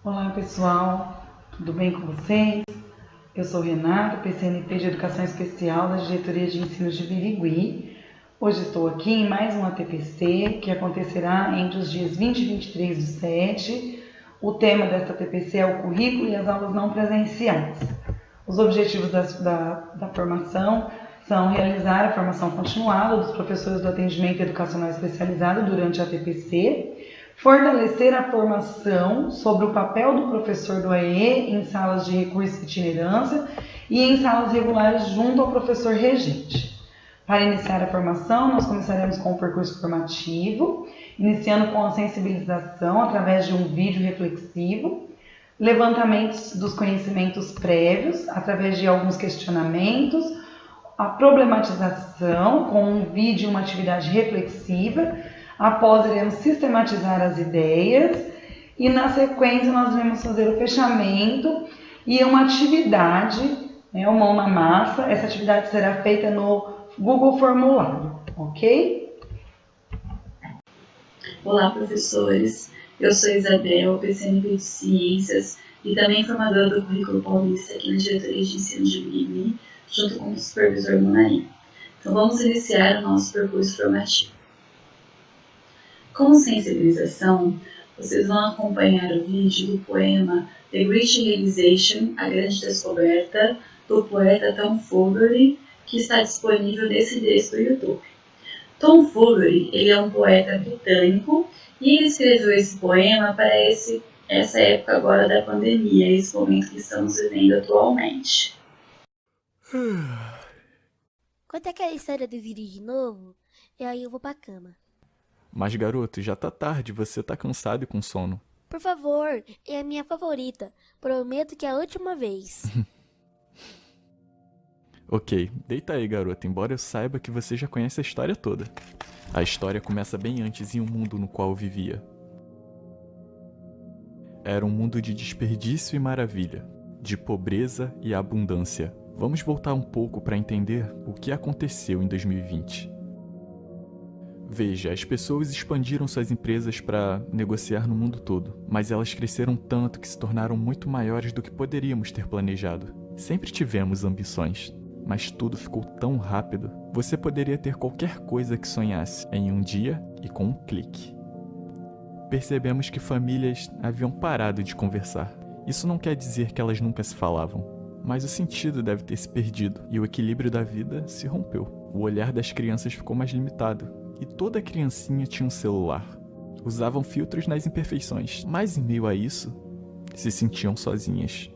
Olá pessoal, tudo bem com vocês? Eu sou Renata, PCNP de Educação Especial da Diretoria de Ensino de Birigui. Hoje estou aqui em mais um ATPC que acontecerá entre os dias 20 e 23 do 7. O tema desta ATPC é o currículo e as aulas não presenciais. Os objetivos da formação são realizar a formação continuada dos professores do atendimento educacional especializado durante a ATPC, fortalecer a formação sobre o papel do professor do AE em salas de recurso e itinerância e em salas regulares junto ao professor regente. Para iniciar a formação, nós começaremos com o percurso formativo, iniciando com a sensibilização através de um vídeo reflexivo, levantamentos dos conhecimentos prévios através de alguns questionamentos, a problematização com um vídeo e uma atividade reflexiva. Após, iremos sistematizar as ideias e, na sequência, nós iremos fazer o fechamento e uma atividade, o mão na massa. Essa atividade será feita no Google Formulário, ok? Olá, professores. Eu sou Isabel, PCNP de Ciências e também formadora do Currículo Paulista aqui na Diretoria de Ensino de Birigui, junto com o supervisor Munaí. Então, vamos iniciar o nosso percurso formativo. Como sensibilização, vocês vão acompanhar o vídeo do poema The Great Realization, A Grande Descoberta, do poeta Tom Foolery, que está disponível nesse endereço do YouTube. Tom Foolery, ele é um poeta britânico e ele escreveu esse poema para essa época agora da pandemia, esse momento que estamos vivendo atualmente. Conta aquela história do vídeo de novo, e aí eu vou pra cama. Mas, garoto, já tá tarde, você tá cansado e com sono. Por favor, é a minha favorita. Prometo que é a última vez. Ok, deita aí, garoto, embora eu saiba que você já conhece a história toda. A história começa bem antes em um mundo no qual eu vivia. Era um mundo de desperdício e maravilha, de pobreza e abundância. Vamos voltar um pouco para entender o que aconteceu em 2020. Veja, as pessoas expandiram suas empresas para negociar no mundo todo, mas elas cresceram tanto que se tornaram muito maiores do que poderíamos ter planejado. Sempre tivemos ambições, mas tudo ficou tão rápido. Você poderia ter qualquer coisa que sonhasse em um dia e com um clique. Percebemos que famílias haviam parado de conversar. Isso não quer dizer que elas nunca se falavam, mas o sentido deve ter se perdido e o equilíbrio da vida se rompeu. O olhar das crianças ficou mais limitado. E toda criancinha tinha um celular. Usavam filtros nas imperfeições, mas em meio a isso, se sentiam sozinhas.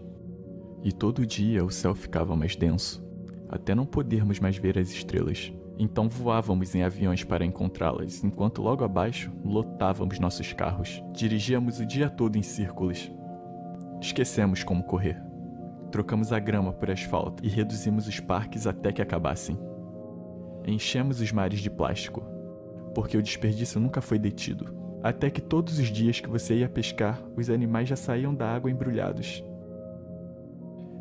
E todo dia o céu ficava mais denso, até não podermos mais ver as estrelas. Então voávamos em aviões para encontrá-las, enquanto logo abaixo lotávamos nossos carros. Dirigíamos o dia todo em círculos. Esquecemos como correr. Trocamos a grama por asfalto e reduzimos os parques até que acabassem. Enchemos os mares de plástico, porque o desperdício nunca foi detido. Até que todos os dias que você ia pescar, os animais já saíam da água embrulhados.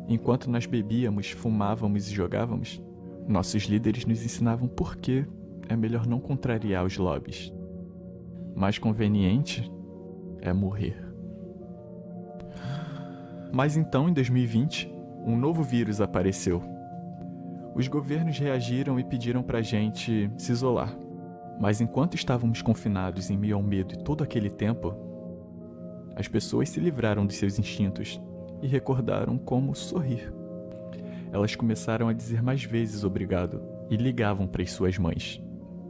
Enquanto nós bebíamos, fumávamos e jogávamos, nossos líderes nos ensinavam por que é melhor não contrariar os lobbies. Mais conveniente é morrer. Mas então, em 2020, um novo vírus apareceu. Os governos reagiram e pediram pra gente se isolar. Mas enquanto estávamos confinados em meio ao medo e todo aquele tempo, as pessoas se livraram dos seus instintos e recordaram como sorrir. Elas começaram a dizer mais vezes obrigado e ligavam para as suas mães.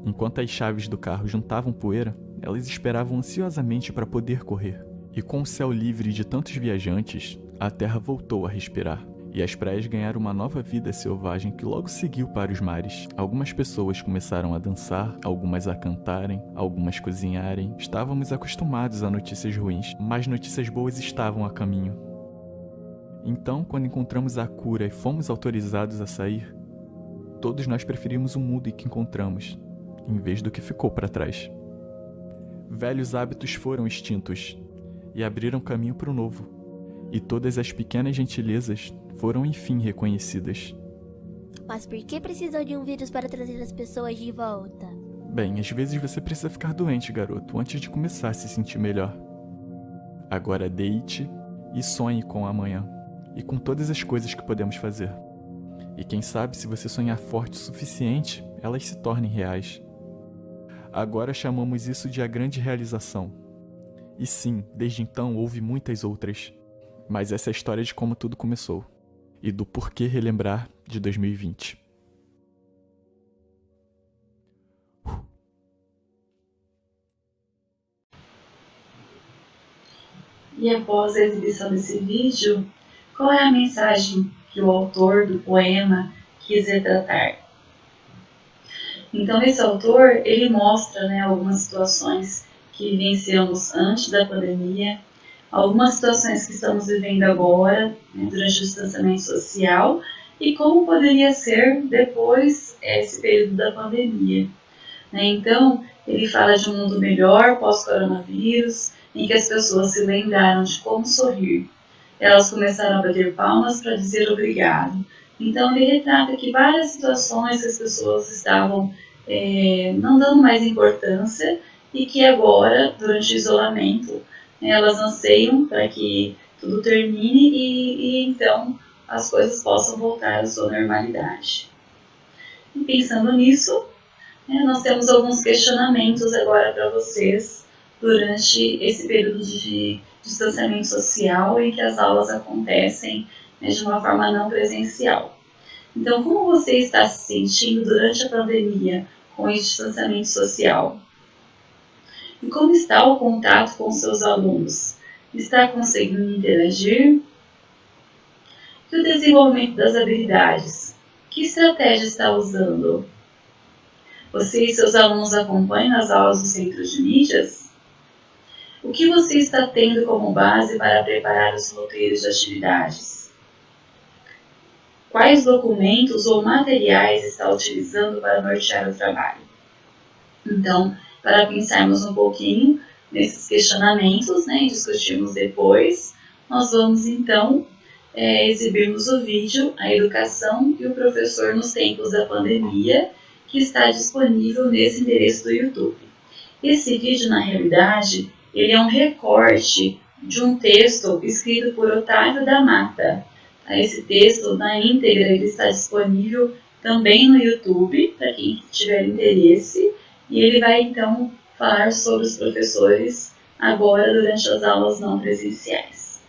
Enquanto as chaves do carro juntavam poeira, elas esperavam ansiosamente para poder correr. E com o céu livre de tantos viajantes, a terra voltou a respirar. E as praias ganharam uma nova vida selvagem que logo seguiu para os mares. Algumas pessoas começaram a dançar, algumas a cantarem, algumas cozinharem. Estávamos acostumados a notícias ruins, mas notícias boas estavam a caminho. Então, quando encontramos a cura e fomos autorizados a sair, todos nós preferimos o mundo que encontramos, em vez do que ficou para trás. Velhos hábitos foram extintos e abriram caminho para o novo. E todas as pequenas gentilezas foram enfim reconhecidas. Mas por que precisou de um vírus para trazer as pessoas de volta? Bem, às vezes você precisa ficar doente, garoto, antes de começar a se sentir melhor. Agora deite e sonhe com o amanhã e com todas as coisas que podemos fazer. E quem sabe, se você sonhar forte o suficiente, elas se tornem reais. Agora chamamos isso de a grande realização. E sim, desde então houve muitas outras. Mas essa é a história de como tudo começou. E do porquê relembrar de 2020. E após a exibição desse vídeo, qual é a mensagem que o autor do poema quis retratar? Então, esse autor, ele mostra, algumas situações que vivenciamos antes da pandemia, algumas situações que estamos vivendo agora, durante o distanciamento social, e como poderia ser depois esse período da pandemia. Então, ele fala de um mundo melhor pós-coronavírus, em que as pessoas se lembraram de como sorrir. Elas começaram a bater palmas para dizer obrigado. Então, ele retrata aqui várias situações que as pessoas estavam não dando mais importância e que agora, durante o isolamento, elas anseiam para que tudo termine e então as coisas possam voltar à sua normalidade. E pensando nisso, nós temos alguns questionamentos agora para vocês durante esse período de distanciamento social em que as aulas acontecem de uma forma não presencial. Então, como você está se sentindo durante a pandemia com esse distanciamento social? E como está o contato com seus alunos? Está conseguindo interagir? E o desenvolvimento das habilidades? Que estratégia está usando? Você e seus alunos acompanham as aulas do Centro de Mídias? O que você está tendo como base para preparar os roteiros de atividades? Quais documentos ou materiais está utilizando para nortear o trabalho? Então, para pensarmos um pouquinho nesses questionamentos, e discutirmos depois, nós vamos então exibirmos o vídeo A Educação e o Professor nos Tempos da Pandemia, que está disponível nesse endereço do YouTube. Esse vídeo, na realidade, ele é um recorte de um texto escrito por Otávio da Mata. Esse texto, na íntegra, ele está disponível também no YouTube, para quem tiver interesse, e ele vai, então, falar sobre os professores agora durante as aulas não presenciais.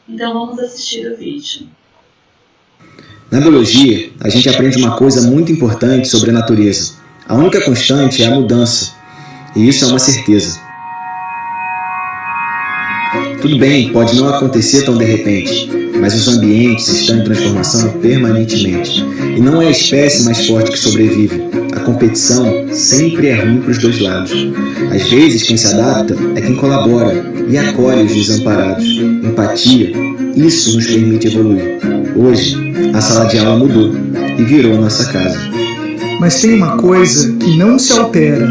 Então, vamos assistir o vídeo. Na biologia, a gente aprende uma coisa muito importante sobre a natureza. A única constante é a mudança, e isso é uma certeza. Tudo bem, pode não acontecer tão de repente, mas os ambientes estão em transformação permanentemente. E não é a espécie mais forte que sobrevive. A competição sempre é ruim para os dois lados. Às vezes, quem se adapta é quem colabora e acolhe os desamparados. Empatia, isso nos permite evoluir. Hoje, a sala de aula mudou e virou nossa casa. Mas tem uma coisa que não se altera,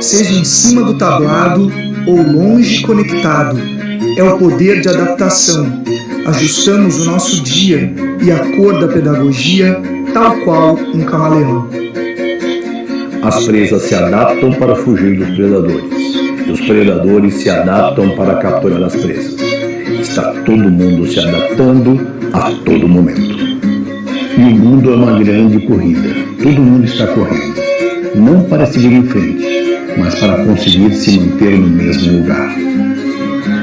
seja em cima do tablado ou longe conectado. É o poder de adaptação. Ajustamos o nosso dia e a cor da pedagogia, tal qual um camaleão. As presas se adaptam para fugir dos predadores, e os predadores se adaptam para capturar as presas. Está todo mundo se adaptando a todo momento. E o mundo é uma grande corrida. Todo mundo está correndo. Não para seguir em frente, mas para conseguir se manter no mesmo lugar.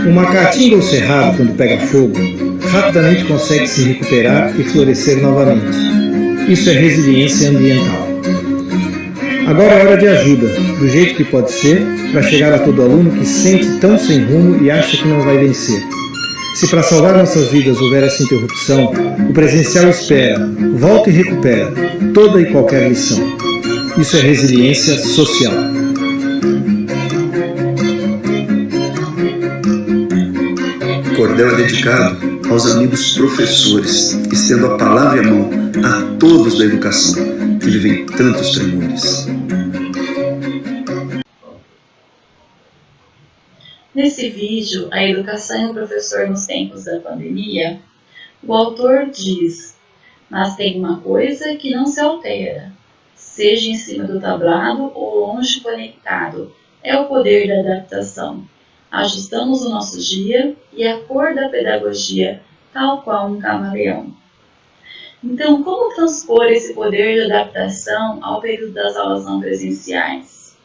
Uma caatinga ou cerrado, quando pega fogo, rapidamente consegue se recuperar e florescer novamente. Isso é resiliência ambiental. Agora é hora de ajuda, do jeito que pode ser, para chegar a todo aluno que se sente tão sem rumo e acha que não vai vencer. Se para salvar nossas vidas houver essa interrupção, o presencial espera, volta e recupera toda e qualquer lição. Isso é resiliência social. O cordel é dedicado aos amigos professores, estendo a palavra e a mão a todos da educação, que vivem tantos tremores. Nesse vídeo, A Educação e o Professor nos Tempos da Pandemia, o autor diz: mas tem uma coisa que não se altera, seja em cima do tablado ou longe conectado, é o poder da adaptação. ajustamos o nosso dia e a cor da pedagogia, tal qual um camaleão. Então, como transpor esse poder de adaptação ao período das aulas não presenciais?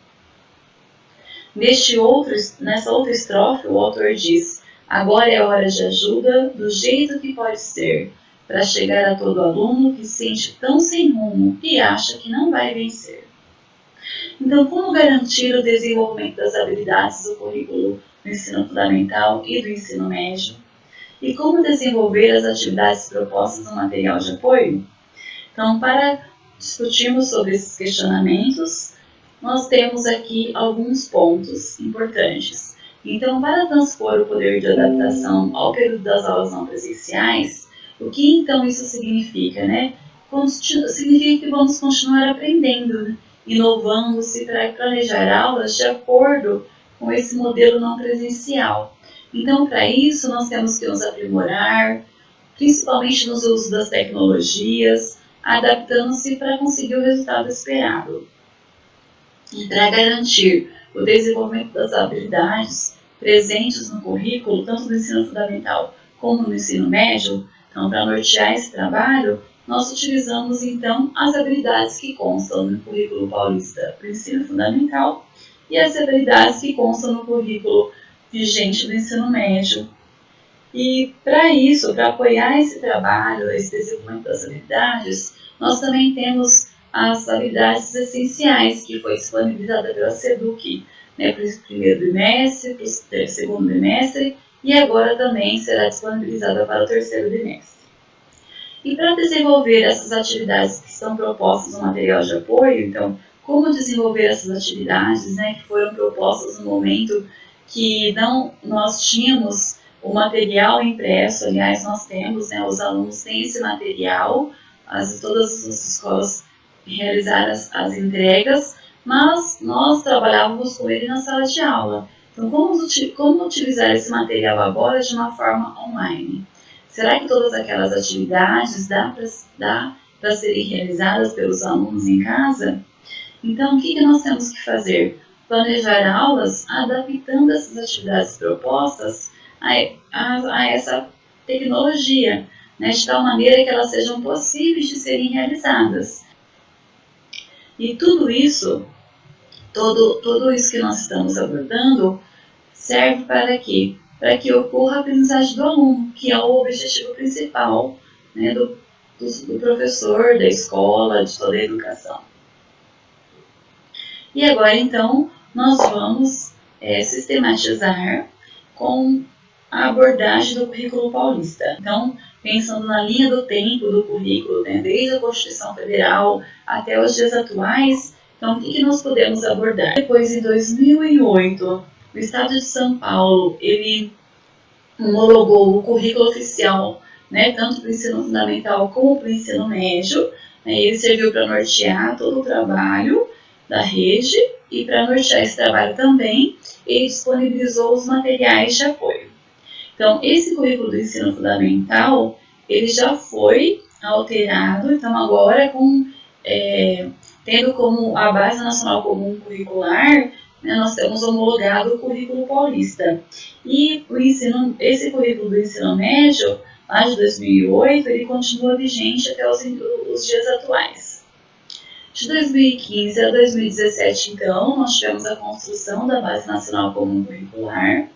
Nessa outra estrofe, o autor diz: agora é hora de ajuda, do jeito que pode ser, para chegar a todo aluno que se sente tão sem rumo e acha que não vai vencer. Então, como garantir o desenvolvimento das habilidades do currículo do ensino fundamental e do ensino médio? E como desenvolver as atividades propostas no material de apoio? Então, para discutirmos sobre esses questionamentos, nós temos aqui alguns pontos importantes. Então, para transpor o poder de adaptação ao período das aulas não presenciais, o que então isso significa, né? Significa que vamos continuar aprendendo, né? Inovando-se para planejar aulas de acordo com esse modelo não presencial. Então, para isso, nós temos que nos aprimorar, principalmente nos usos das tecnologias, adaptando-se para conseguir o resultado esperado. E para garantir o desenvolvimento das habilidades presentes no currículo, tanto do ensino fundamental como no ensino médio, então, para nortear esse trabalho, nós utilizamos, então, as habilidades que constam no currículo paulista do ensino fundamental e as habilidades que constam no currículo vigente do ensino médio. E, para isso, para apoiar esse trabalho, esse desenvolvimento das habilidades, nós também temos as habilidades essenciais, que foi disponibilizada pela SEDUC, né, para o primeiro bimestre, para o segundo bimestre, e agora também será disponibilizada para o terceiro bimestre. E para desenvolver essas atividades que estão propostas no material de apoio, então, como desenvolver essas atividades, né, que foram propostas no momento que nós tínhamos o material impresso, aliás, nós temos, né, os alunos têm esse material, todas as escolas realizaram as entregas, mas nós trabalhávamos com ele na sala de aula. Então, como utilizar esse material agora de uma forma online? Será que todas aquelas atividades dá para serem realizadas pelos alunos em casa? Então, o que nós temos que fazer? Planejar aulas adaptando essas atividades propostas a essa tecnologia, né, de tal maneira que elas sejam possíveis de serem realizadas. E tudo isso que nós estamos abordando serve para quê? Para que ocorra a aprendizagem do aluno, que é o objetivo principal, né, do professor, da escola, de toda a educação. E agora, então, nós vamos sistematizar com a abordagem do currículo paulista. Então, pensando na linha do tempo do currículo, né, desde a Constituição Federal até os dias atuais, então, o que nós podemos abordar? Depois, em 2008, o Estado de São Paulo, ele homologou o currículo oficial, né, tanto para o ensino fundamental como para o ensino médio, né, ele serviu para nortear todo o trabalho da rede e para nortear esse trabalho também, ele disponibilizou os materiais de apoio. Então, esse currículo do ensino fundamental, ele já foi alterado, então agora tendo como a Base Nacional Comum Curricular, né, nós temos homologado o currículo paulista. E esse currículo do ensino médio, lá de 2008, ele continua vigente até os dias atuais. De 2015 a 2017, então, nós tivemos a construção da Base Nacional Comum Curricular.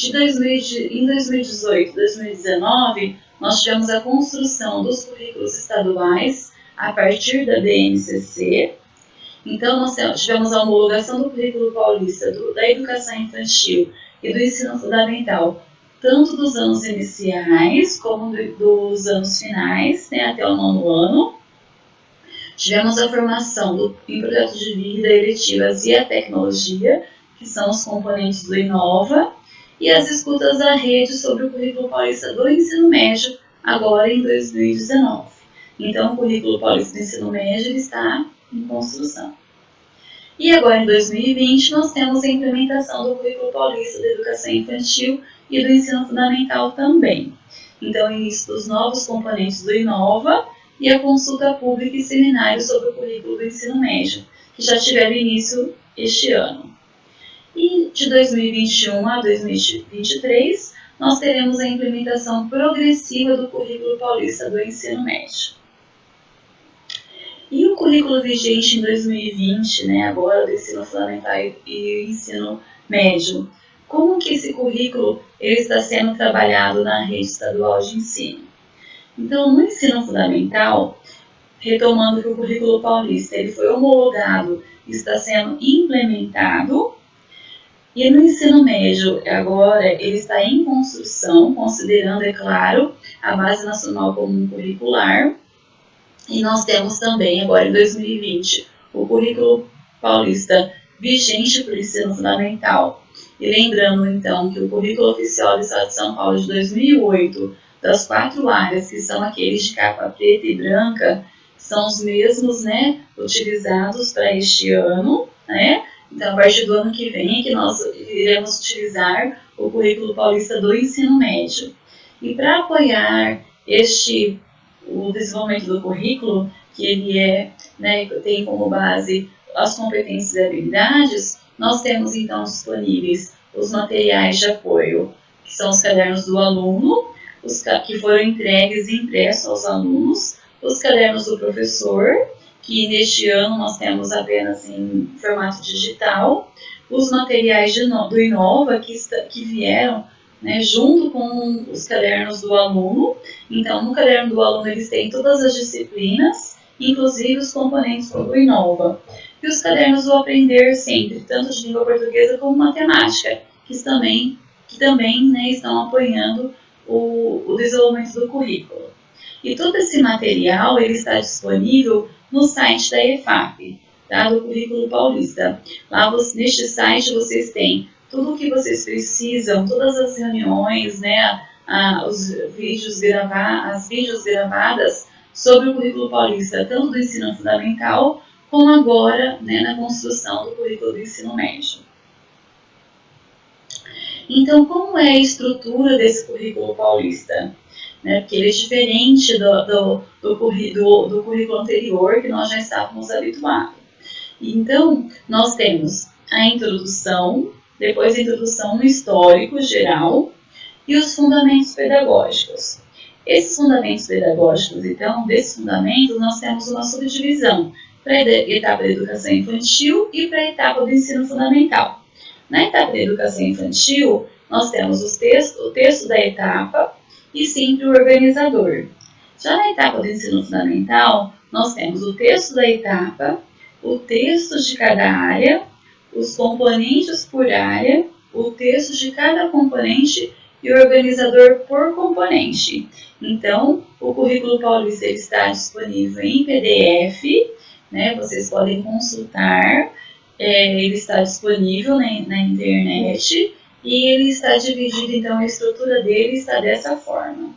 Em 2018 e 2019, nós tivemos a construção dos currículos estaduais a partir da BNCC. Então, nós tivemos a homologação do currículo paulista, da educação infantil e do ensino fundamental, tanto dos anos iniciais como dos anos finais, né, até o 9º ano. Tivemos a formação em projetos de vida, eletivas e a tecnologia, que são os componentes do Inova, e as escutas da rede sobre o currículo paulista do ensino médio, agora em 2019. Então, o currículo paulista do ensino médio está em construção. E agora, em 2020, nós temos a implementação do currículo paulista da educação infantil e do ensino fundamental também. Então, o início dos novos componentes do Inova e a consulta pública e seminário sobre o currículo do ensino médio, que já tiveram início este ano. E E de 2021 a 2023, nós teremos a implementação progressiva do Currículo Paulista do Ensino Médio. E o currículo vigente em 2020, né, agora do ensino fundamental e ensino médio, como que esse currículo ele está sendo trabalhado na rede estadual de ensino? Então, no ensino fundamental, retomando que o currículo paulista ele foi homologado, está sendo implementado, e no ensino médio, agora, ele está em construção, considerando, é claro, a Base Nacional Comum Curricular. E nós temos também, agora em 2020, o currículo paulista vigente para o ensino fundamental. E lembrando, então, que o currículo oficial do Estado de São Paulo de 2008, das 4 áreas, que são aqueles de capa preta e branca, são os mesmos, né, utilizados para este ano, né? Então, a partir do ano que vem, que nós iremos utilizar o currículo paulista do ensino médio. E para apoiar o desenvolvimento do currículo, que ele né, tem como base as competências e habilidades, nós temos então disponíveis os materiais de apoio, que são os cadernos do aluno, os que foram entregues e impressos aos alunos, os cadernos do professor, que neste ano nós temos apenas em formato digital, os materiais do Inova, que vieram, né, junto com os cadernos do aluno. Então, no caderno do aluno eles têm todas as disciplinas, inclusive os componentes do Inova. E os cadernos do Aprender Sempre, tanto de língua portuguesa como matemática, que também né, estão apoiando o desenvolvimento do currículo. E todo esse material ele está disponível no site da EFAP, tá, do Currículo Paulista. Lá neste site vocês têm tudo o que vocês precisam, todas as reuniões, né, as vídeos gravadas sobre o Currículo Paulista, tanto do ensino fundamental, como agora, né, na construção do currículo do ensino médio. Então, como é a estrutura desse currículo paulista? Né, porque ele é diferente do currículo anterior, que nós já estávamos habituados. Então, nós temos a introdução, depois a introdução no histórico geral e os fundamentos pedagógicos. Esses fundamentos pedagógicos, então, desses fundamentos, nós temos uma subdivisão para a etapa da educação infantil e para a etapa do ensino fundamental. Na etapa da educação infantil, nós temos o texto da etapa e sempre o organizador. Já na etapa do ensino fundamental, nós temos o texto da etapa, o texto de cada área, os componentes por área, o texto de cada componente e o organizador por componente. Então, o currículo paulista está disponível em PDF, né? Vocês podem consultar, ele está disponível na internet e ele está dividido, então a estrutura dele está dessa forma.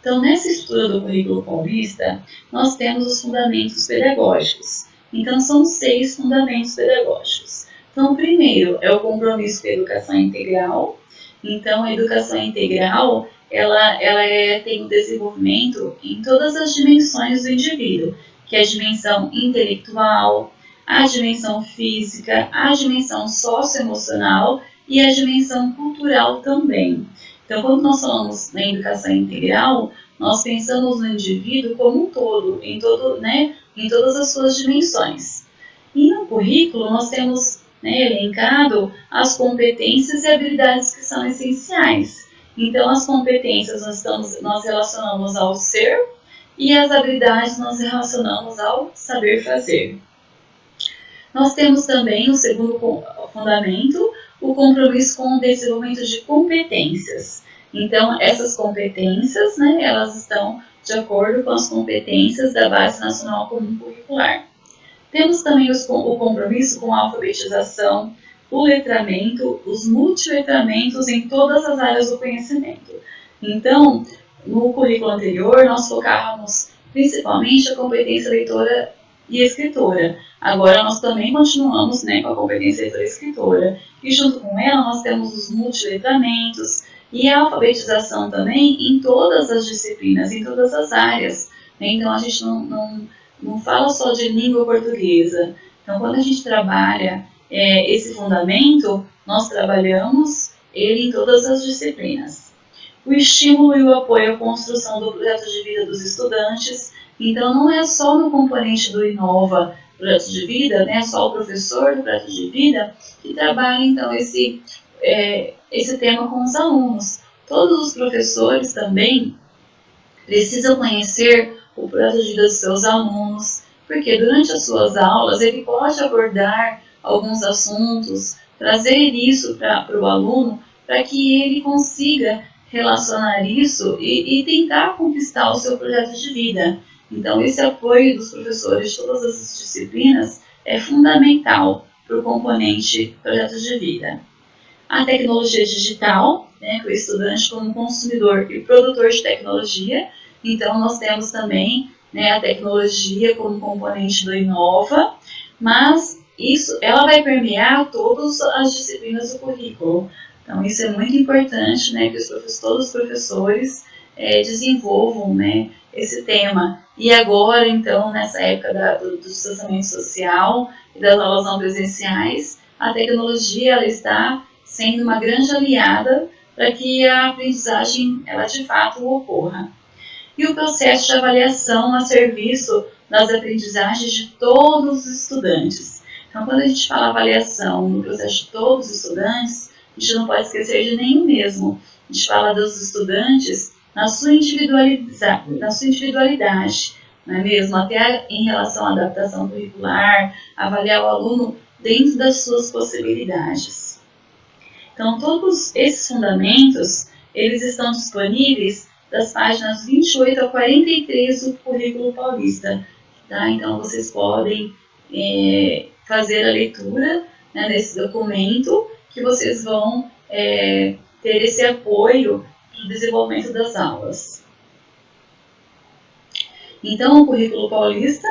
Então, nessa estrutura do currículo paulista, nós temos os fundamentos pedagógicos. Então, são 6 fundamentos pedagógicos. Então, o primeiro é o compromisso com a educação integral. Então, a educação integral, ela tem o desenvolvimento em todas as dimensões do indivíduo, que é a dimensão intelectual, a dimensão física, a dimensão socioemocional e a dimensão cultural também. Então, quando nós falamos na educação integral, nós pensamos no indivíduo como um todo, em todas as suas dimensões. E no currículo, nós temos elencado as competências e habilidades que são essenciais. Então, as competências nós relacionamos ao ser e as habilidades nós relacionamos ao saber fazer. Nós temos também o segundo fundamento, o compromisso com o desenvolvimento de competências. Então, essas competências, elas estão de acordo com as competências da Base Nacional Comum Curricular. Temos também o compromisso com a alfabetização, o letramento, os multiletramentos em todas as áreas do conhecimento. Então, no currículo anterior, nós focávamos principalmente a competência leitora e escritora. Agora, nós também continuamos com a competência leitora e escritora. E junto com ela, nós temos os multiletramentos e a alfabetização também em todas as disciplinas, em todas as áreas. Então, a gente não fala só de língua portuguesa. Então, quando a gente trabalha esse fundamento, nós trabalhamos ele em todas as disciplinas. O estímulo e o apoio à construção do projeto de vida dos estudantes, então não é só no componente do Inova Projeto de Vida, né, só o professor do projeto de vida que trabalha então esse tema com os alunos. Todos os professores também precisam conhecer o projeto de vida dos seus alunos, porque durante as suas aulas ele pode abordar alguns assuntos, trazer isso para o aluno, para que ele consiga relacionar isso e tentar conquistar o seu projeto de vida. Então, esse apoio dos professores de todas as disciplinas é fundamental para o componente projeto de vida. A tecnologia digital, né, que o estudante como consumidor e produtor de tecnologia. Então, nós temos também, né, a tecnologia como componente do Inova, mas ela vai permear todas as disciplinas do currículo. Então, isso é muito importante, né, que todos os professores desenvolvam, né, esse tema. E agora, então, nessa época do distanciamento social e das aulas não presenciais, a tecnologia ela está sendo uma grande aliada para que a aprendizagem ela de fato ocorra. E o processo de avaliação a serviço das aprendizagens de todos os estudantes. Então, quando a gente fala avaliação no processo de todos os estudantes, a gente não pode esquecer de nenhum mesmo. A gente fala dos estudantes na sua individualidade, não é mesmo? Até em relação à adaptação curricular, avaliar o aluno dentro das suas possibilidades. Então, todos esses fundamentos, eles estão disponíveis das páginas 28 a 43 do Currículo Paulista. Tá? Então, vocês podem fazer a leitura, né, desse documento, que vocês vão ter esse apoio no desenvolvimento das aulas. Então, o Currículo Paulista,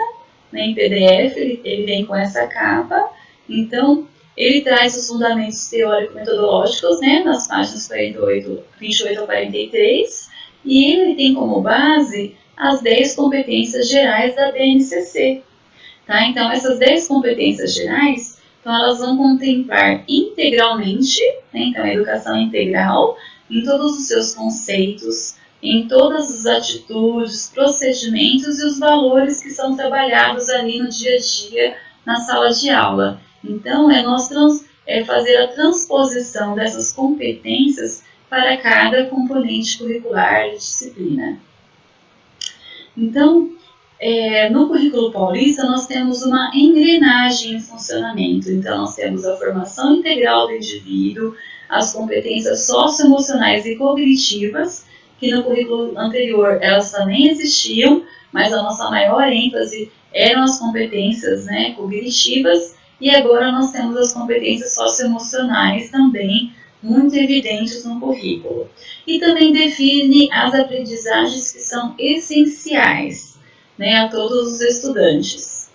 né, em PDF, ele vem com essa capa. Então, ele traz os fundamentos teórico-metodológicos, né, nas páginas 28 a 43, e ele tem como base as 10 competências gerais da BNCC. Tá? Então, essas 10 competências gerais, então, elas vão contemplar integralmente, né, então, a educação integral, em todos os seus conceitos, em todas as atitudes, procedimentos e os valores que são trabalhados ali no dia a dia na sala de aula. Então, nós fazer a transposição dessas competências para cada componente curricular de disciplina. Então, no Currículo Paulista, nós temos uma engrenagem em funcionamento. Então, nós temos a formação integral do indivíduo, as competências socioemocionais e cognitivas, que no currículo anterior elas também existiam, mas a nossa maior ênfase eram as competências, né, cognitivas, e agora nós temos as competências socioemocionais também muito evidentes no currículo. E também define as aprendizagens que são essenciais, né, a todos os estudantes.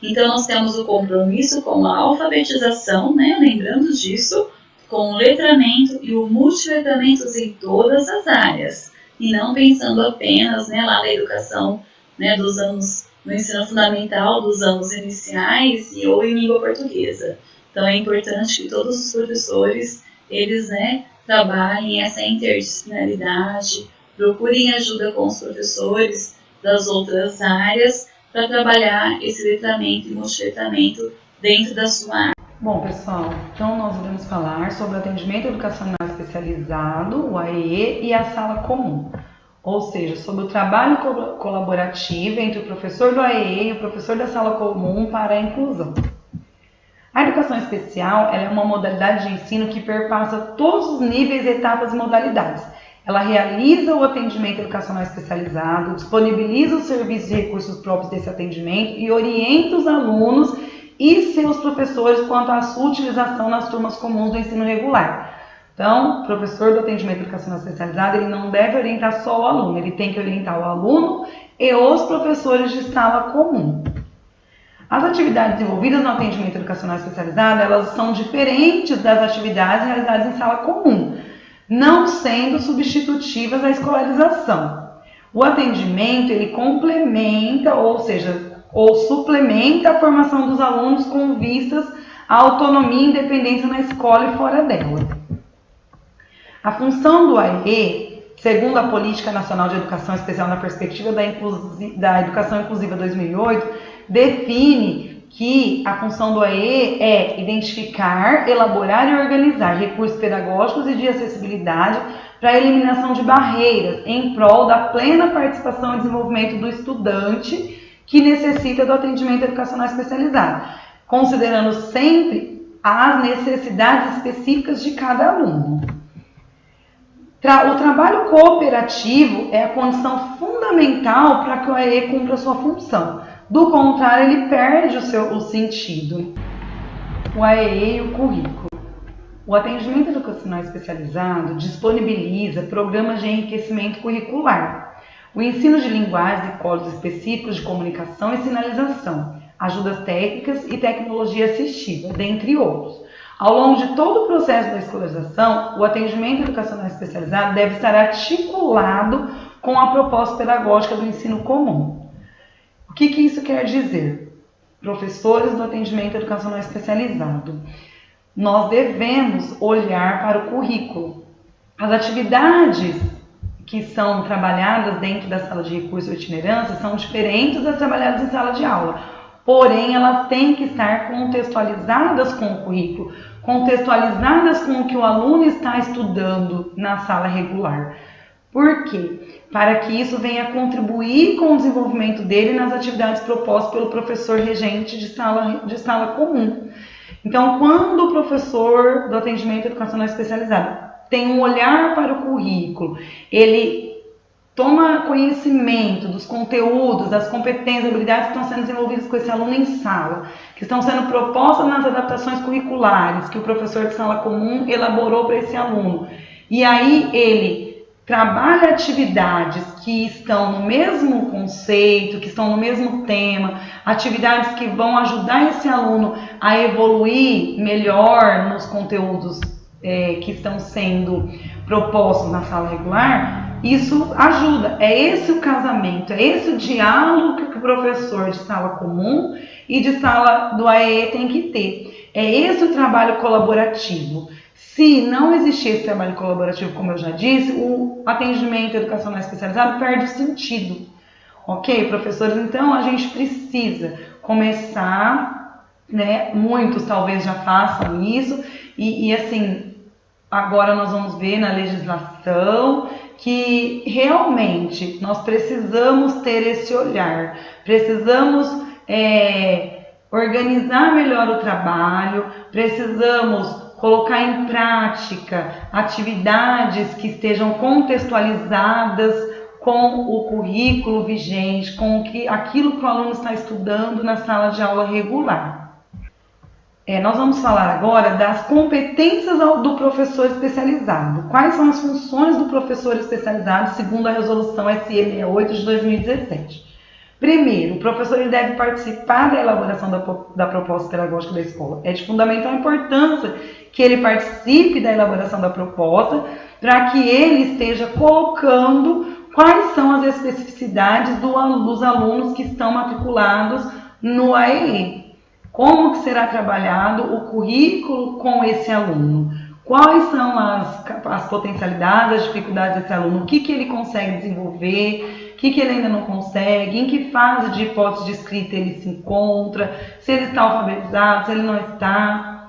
Então, nós temos o compromisso com a alfabetização, né, lembrando disso, com o letramento e o multiletramento em todas as áreas, e não pensando apenas, né, lá na educação, né, dos anos, no ensino fundamental, dos anos iniciais ou em língua portuguesa. Então, é importante que todos os professores, eles, né, trabalhem essa interdisciplinaridade, procurem ajuda com os professores das outras áreas para trabalhar esse letramento e multiletramento dentro da sua área. Bom, pessoal, então nós iremos falar sobre o atendimento educacional especializado, o AEE, e a sala comum. Ou seja, sobre o trabalho colaborativo entre o professor do AEE e o professor da sala comum para a inclusão. A educação especial ela é uma modalidade de ensino que perpassa todos os níveis, etapas e modalidades. Ela realiza o atendimento educacional especializado, disponibiliza os serviços e recursos próprios desse atendimento e orienta os alunos e seus professores quanto à sua utilização nas turmas comuns do ensino regular. Então, o professor do atendimento educacional especializado, ele não deve orientar só o aluno, ele tem que orientar o aluno e os professores de sala comum. As atividades desenvolvidas no atendimento educacional especializado, elas são diferentes das atividades realizadas em sala comum, não sendo substitutivas à escolarização. O atendimento, ele complementa, ou seja, ou suplementa a formação dos alunos com vistas à autonomia e independência na escola e fora dela. A função do AEE, segundo a Política Nacional de Educação Especial na Perspectiva da Educação Inclusiva 2008, define que a função do AEE é identificar, elaborar e organizar recursos pedagógicos e de acessibilidade para a eliminação de barreiras em prol da plena participação e desenvolvimento do estudante que necessita do atendimento educacional especializado, considerando sempre as necessidades específicas de cada aluno. O trabalho cooperativo é a condição fundamental para que o AEE cumpra a sua função. Do contrário, ele perde o sentido. O AEE e o currículo. O atendimento educacional especializado disponibiliza programas de enriquecimento curricular, o ensino de linguagens e códigos específicos de comunicação e sinalização, ajudas técnicas e tecnologia assistiva, dentre outros. Ao longo de todo o processo da escolarização, o atendimento educacional especializado deve estar articulado com a proposta pedagógica do ensino comum. O que isso quer dizer? Professores do atendimento educacional especializado, nós devemos olhar para o currículo. As atividades que são trabalhadas dentro da sala de recurso e itinerância são diferentes das trabalhadas em sala de aula, porém elas têm que estar contextualizadas com o currículo, contextualizadas com o que o aluno está estudando na sala regular. Por quê? Para que isso venha contribuir com o desenvolvimento dele nas atividades propostas pelo professor regente de sala comum. Então, quando o professor do atendimento educacional especializado tem um olhar para o currículo, ele toma conhecimento dos conteúdos, das competências, habilidades que estão sendo desenvolvidas com esse aluno em sala, que estão sendo propostas nas adaptações curriculares que o professor de sala comum elaborou para esse aluno. E aí ele trabalha atividades que estão no mesmo conceito, que estão no mesmo tema, atividades que vão ajudar esse aluno a evoluir melhor nos conteúdos que estão sendo propostos na sala regular. Isso ajuda, é esse o casamento, é esse o diálogo que o professor de sala comum e de sala do AEE tem que ter. É esse o trabalho colaborativo. Se não existir esse trabalho colaborativo, como eu já disse, o atendimento educacional especializado perde o sentido. Ok, professores? Então, a gente precisa começar, né? Muitos talvez já façam isso, e assim, agora nós vamos ver na legislação que realmente nós precisamos ter esse olhar, precisamos organizar melhor o trabalho, precisamos colocar em prática atividades que estejam contextualizadas com o currículo vigente, com aquilo que o aluno está estudando na sala de aula regular. Nós vamos falar agora das competências do professor especializado. Quais são as funções do professor especializado segundo a resolução SE 68 de 2017? Primeiro, o professor ele deve participar da elaboração da proposta pedagógica da escola. É de fundamental importância que ele participe da elaboração da proposta para que ele esteja colocando quais são as especificidades dos alunos que estão matriculados no AEE. Como que será trabalhado o currículo com esse aluno? Quais são as potencialidades, as dificuldades desse aluno? O que ele consegue desenvolver? O que ele ainda não consegue? Em que fase de hipótese de escrita ele se encontra? Se ele está alfabetizado, se ele não está?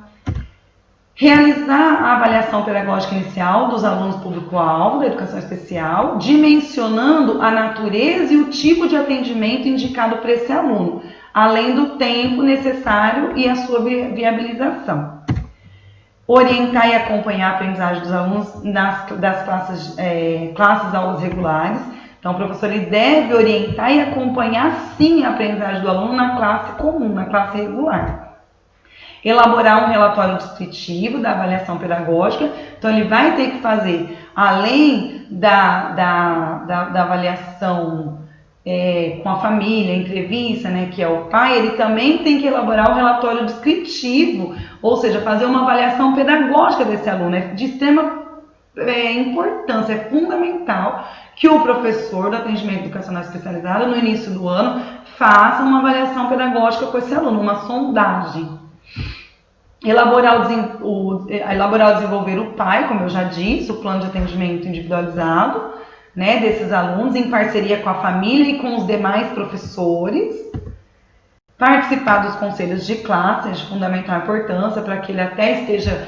Realizar a avaliação pedagógica inicial dos alunos público-alvo da educação especial, dimensionando a natureza e o tipo de atendimento indicado para esse aluno, além do tempo necessário e a sua viabilização. Orientar e acompanhar a aprendizagem dos alunos das classes aulas regulares. Então, o professor ele deve orientar e acompanhar, sim, a aprendizagem do aluno na classe comum, na classe regular. Elaborar um relatório descritivo da avaliação pedagógica. Então, ele vai ter que fazer, além da avaliação com a família, entrevista, né, que é o pai, ele também tem que elaborar o relatório descritivo, ou seja, fazer uma avaliação pedagógica desse aluno. É de extrema importância, é fundamental que o professor do atendimento educacional especializado, no início do ano, faça uma avaliação pedagógica com esse aluno, uma sondagem. Elaborar e desenvolver o PAI, como eu já disse, o plano de atendimento individualizado, né, desses alunos, em parceria com a família e com os demais professores. Participar dos conselhos de classe é de fundamental importância para que ele até esteja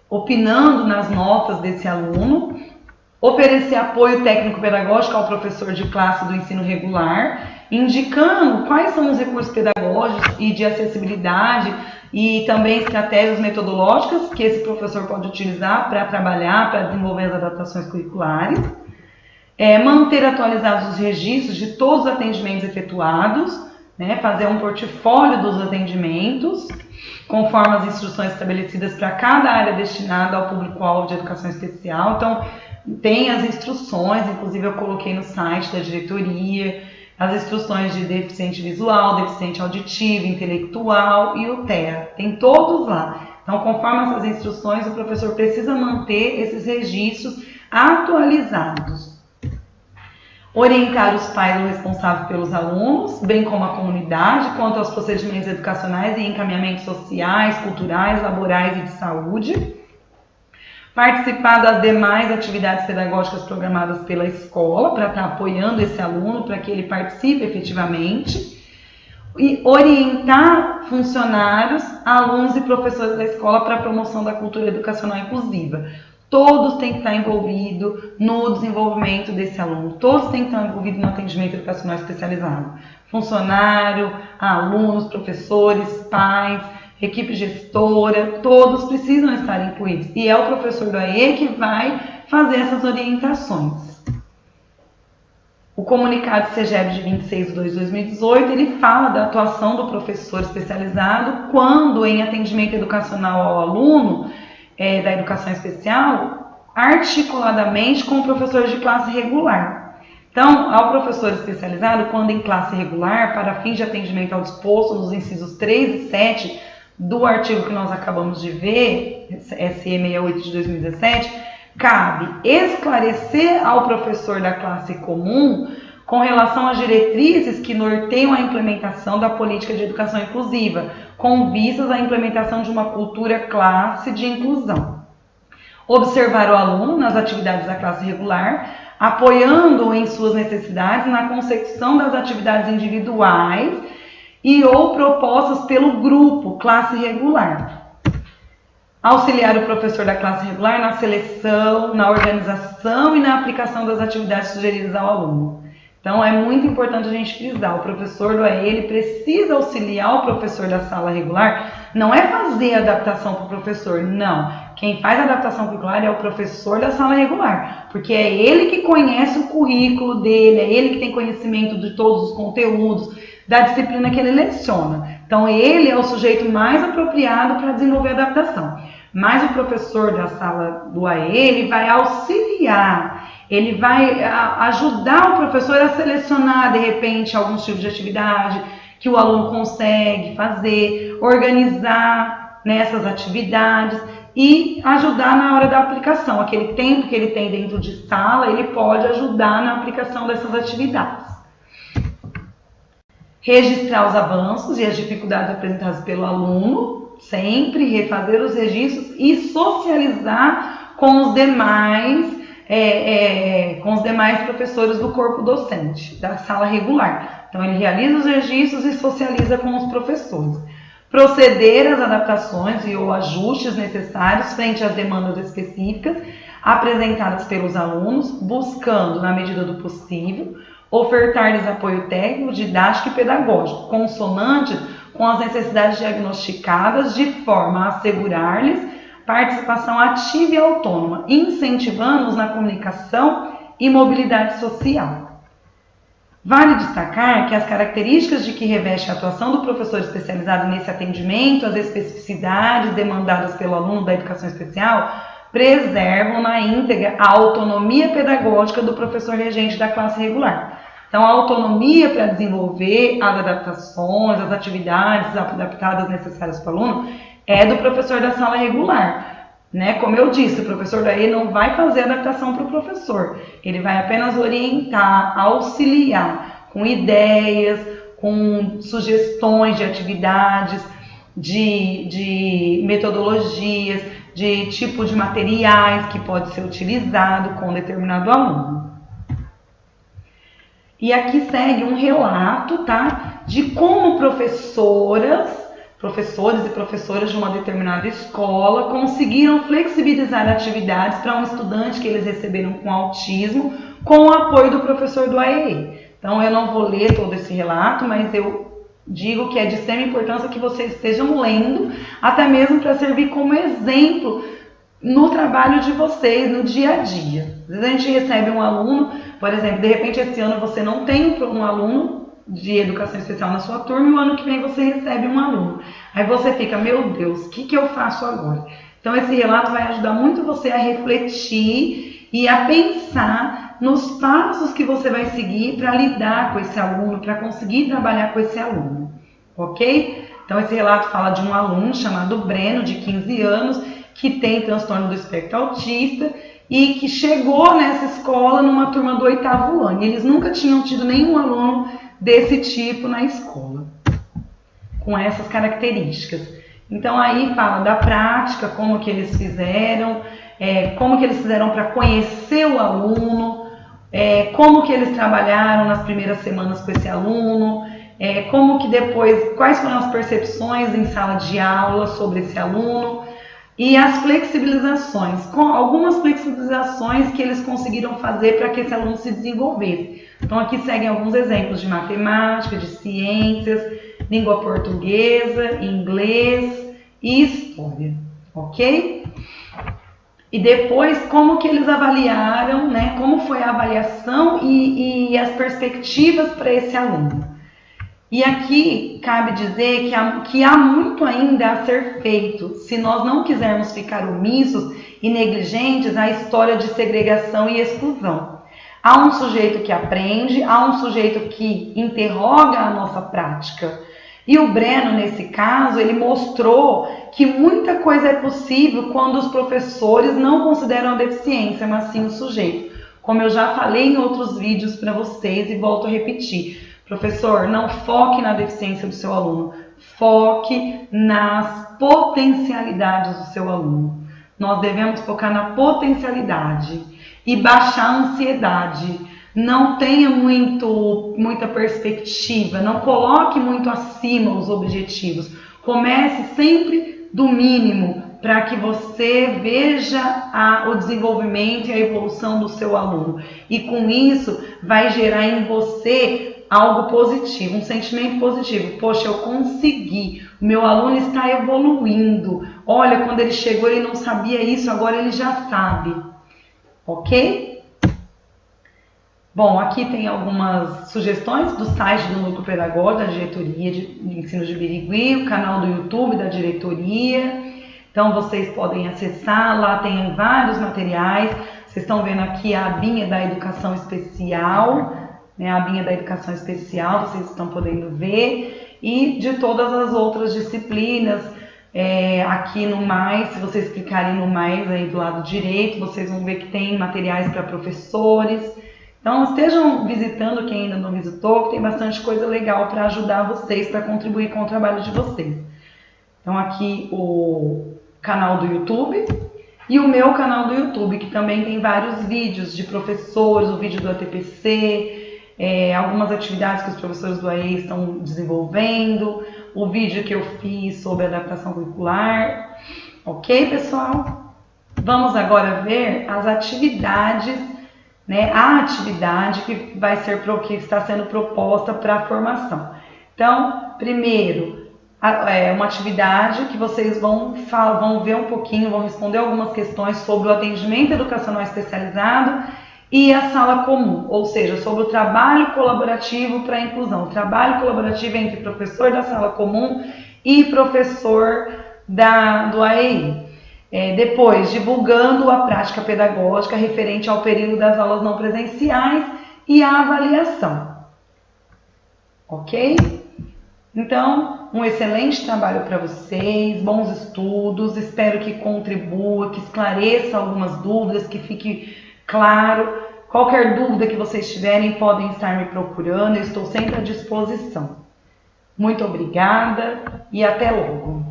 opinando nas notas desse aluno. Oferecer apoio técnico-pedagógico ao professor de classe do ensino regular, indicando quais são os recursos pedagógicos e de acessibilidade e também estratégias metodológicas que esse professor pode utilizar para trabalhar, para desenvolver as adaptações curriculares. Manter atualizados os registros de todos os atendimentos efetuados, né, fazer um portfólio dos atendimentos, conforme as instruções estabelecidas para cada área destinada ao público-alvo de educação especial. Então, tem as instruções, inclusive eu coloquei no site da diretoria, as instruções de deficiente visual, deficiente auditivo, intelectual e o TEA. Tem todos lá. Então, conforme essas instruções, o professor precisa manter esses registros atualizados. Orientar os pais ou responsáveis pelos alunos, bem como a comunidade, quanto aos procedimentos educacionais e encaminhamentos sociais, culturais, laborais e de saúde. Participar das demais atividades pedagógicas programadas pela escola, para estar apoiando esse aluno, para que ele participe efetivamente. E orientar funcionários, alunos e professores da escola para a promoção da cultura educacional inclusiva. Todos têm que estar envolvidos no desenvolvimento desse aluno, todos têm que estar envolvidos no atendimento educacional especializado. Funcionário, alunos, professores, pais, equipe gestora, todos precisam estar incluídos. E é o professor do AE que vai fazer essas orientações. O comunicado CEGEB de 26/2/2018, ele fala da atuação do professor especializado quando em atendimento educacional ao aluno da educação especial, articuladamente com o professor de classe regular. Então, ao professor especializado, quando em classe regular, para fins de atendimento ao disposto nos incisos 3 e 7 do artigo que nós acabamos de ver, SE 68 de 2017, cabe esclarecer ao professor da classe comum com relação às diretrizes que norteiam a implementação da política de educação inclusiva, com vistas à implementação de uma cultura classe de inclusão. Observar o aluno nas atividades da classe regular, apoiando-o em suas necessidades na consecução das atividades individuais e ou propostas pelo grupo classe regular. Auxiliar o professor da classe regular na seleção, na organização e na aplicação das atividades sugeridas ao aluno. Então, é muito importante a gente frisar, o professor do AE, ele precisa auxiliar o professor da sala regular, não é fazer a adaptação para o professor, não. Quem faz a adaptação curricular é o professor da sala regular, porque é ele que conhece o currículo dele, é ele que tem conhecimento de todos os conteúdos, da disciplina que ele leciona. Então, ele é o sujeito mais apropriado para desenvolver a adaptação. Mas o professor da sala do AE, ele vai auxiliar, ele vai ajudar o professor a selecionar, de repente, alguns tipos de atividade que o aluno consegue fazer, organizar nessas atividades e ajudar na hora da aplicação. Aquele tempo que ele tem dentro de sala, ele pode ajudar na aplicação dessas atividades. Registrar os avanços e as dificuldades apresentadas pelo aluno, sempre refazer os registros e socializar com os demais professores do corpo docente, da sala regular. Então, ele realiza os registros e socializa com os professores. Proceder às adaptações e ou ajustes necessários frente às demandas específicas apresentadas pelos alunos, buscando, na medida do possível, ofertar-lhes apoio técnico, didático e pedagógico, consonantes com as necessidades diagnosticadas, de forma a assegurar-lhes participação ativa e autônoma, incentivando-os na comunicação e mobilidade social. Vale destacar que as características de que reveste a atuação do professor especializado nesse atendimento, as especificidades demandadas pelo aluno da educação especial, preservam na íntegra a autonomia pedagógica do professor regente da classe regular. Então, a autonomia para desenvolver as adaptações, as atividades adaptadas necessárias para o aluno, é do professor da sala regular. né? Como eu disse, o professor daí não vai fazer adaptação para o professor, ele vai apenas orientar, auxiliar com ideias, com sugestões de atividades, de metodologias, de tipo de materiais que pode ser utilizado com determinado aluno. E aqui segue um relato, tá, de como professores e professoras de uma determinada escola conseguiram flexibilizar atividades para um estudante que eles receberam com autismo, com o apoio do professor do AEE. Então eu não vou ler todo esse relato, mas eu digo que é de extrema importância que vocês estejam lendo, até mesmo para servir como exemplo no trabalho de vocês, no dia a dia. Às vezes a gente recebe um aluno, por exemplo, de repente esse ano você não tem um aluno de educação especial na sua turma e o ano que vem você recebe um aluno. Aí você fica, meu Deus, o que eu faço agora? Então esse relato vai ajudar muito você a refletir e a pensar nos passos que você vai seguir para lidar com esse aluno, para conseguir trabalhar com esse aluno, ok? Então esse relato fala de um aluno chamado Breno, de 15 anos, que tem transtorno do espectro autista e que chegou nessa escola numa turma do 8º ano. Eles nunca tinham tido nenhum aluno desse tipo na escola, com essas características. Então aí fala da prática, como que eles fizeram, para conhecer o aluno, como que eles trabalharam nas primeiras semanas com esse aluno, como que depois, quais foram as percepções em sala de aula sobre esse aluno, e as flexibilizações, com algumas flexibilizações que eles conseguiram fazer para que esse aluno se desenvolvesse. Então aqui seguem alguns exemplos de matemática, de ciências, língua portuguesa, inglês e história, ok? E depois como que eles avaliaram, né? Como foi a avaliação e as perspectivas para esse aluno. E aqui cabe dizer que há muito ainda a ser feito se nós não quisermos ficar omissos e negligentes à história de segregação e exclusão. Há um sujeito que aprende, há um sujeito que interroga a nossa prática. E o Breno, nesse caso, ele mostrou que muita coisa é possível quando os professores não consideram a deficiência, mas sim o sujeito. Como eu já falei em outros vídeos para vocês e volto a repetir. Professor, não foque na deficiência do seu aluno, foque nas potencialidades do seu aluno. Nós devemos focar na potencialidade e baixar a ansiedade. Não tenha muita perspectiva, não coloque muito acima os objetivos. Comece sempre do mínimo para que você veja o desenvolvimento e a evolução do seu aluno. E com isso vai gerar em você algo positivo, um sentimento positivo. Poxa, eu consegui, o meu aluno está evoluindo. Olha, quando ele chegou ele não sabia isso, agora ele já sabe. Ok? Bom, aqui tem algumas sugestões do site do Núcleo Pedagógico da Diretoria de Ensino de Birigui, o canal do YouTube da diretoria. Então vocês podem acessar, lá tem vários materiais. Vocês estão vendo aqui a abinha da educação especial, né, a abinha da educação especial, vocês estão podendo ver, e de todas as outras disciplinas, aqui no mais, se vocês clicarem no mais aí do lado direito, vocês vão ver que tem materiais para professores. Então estejam visitando quem ainda não visitou, que tem bastante coisa legal para ajudar vocês, para contribuir com o trabalho de vocês. Então aqui o canal do YouTube e o meu canal do YouTube, que também tem vários vídeos de professores, o vídeo do ATPC, algumas atividades que os professores do AE estão desenvolvendo, o vídeo que eu fiz sobre adaptação curricular. Ok, pessoal? Vamos agora ver as atividades, né? A atividade que está sendo proposta para a formação. Então, primeiro, uma atividade que vocês vão ver um pouquinho, vão responder algumas questões sobre o atendimento educacional especializado e a sala comum, ou seja, sobre o trabalho colaborativo para a inclusão. O trabalho colaborativo entre professor da sala comum e professor do AEI. Depois, divulgando a prática pedagógica referente ao período das aulas não presenciais e a avaliação. Ok? Então, um excelente trabalho para vocês, bons estudos, espero que contribua, que esclareça algumas dúvidas, que fique claro. Qualquer dúvida que vocês tiverem, podem estar me procurando, eu estou sempre à disposição. Muito obrigada e até logo!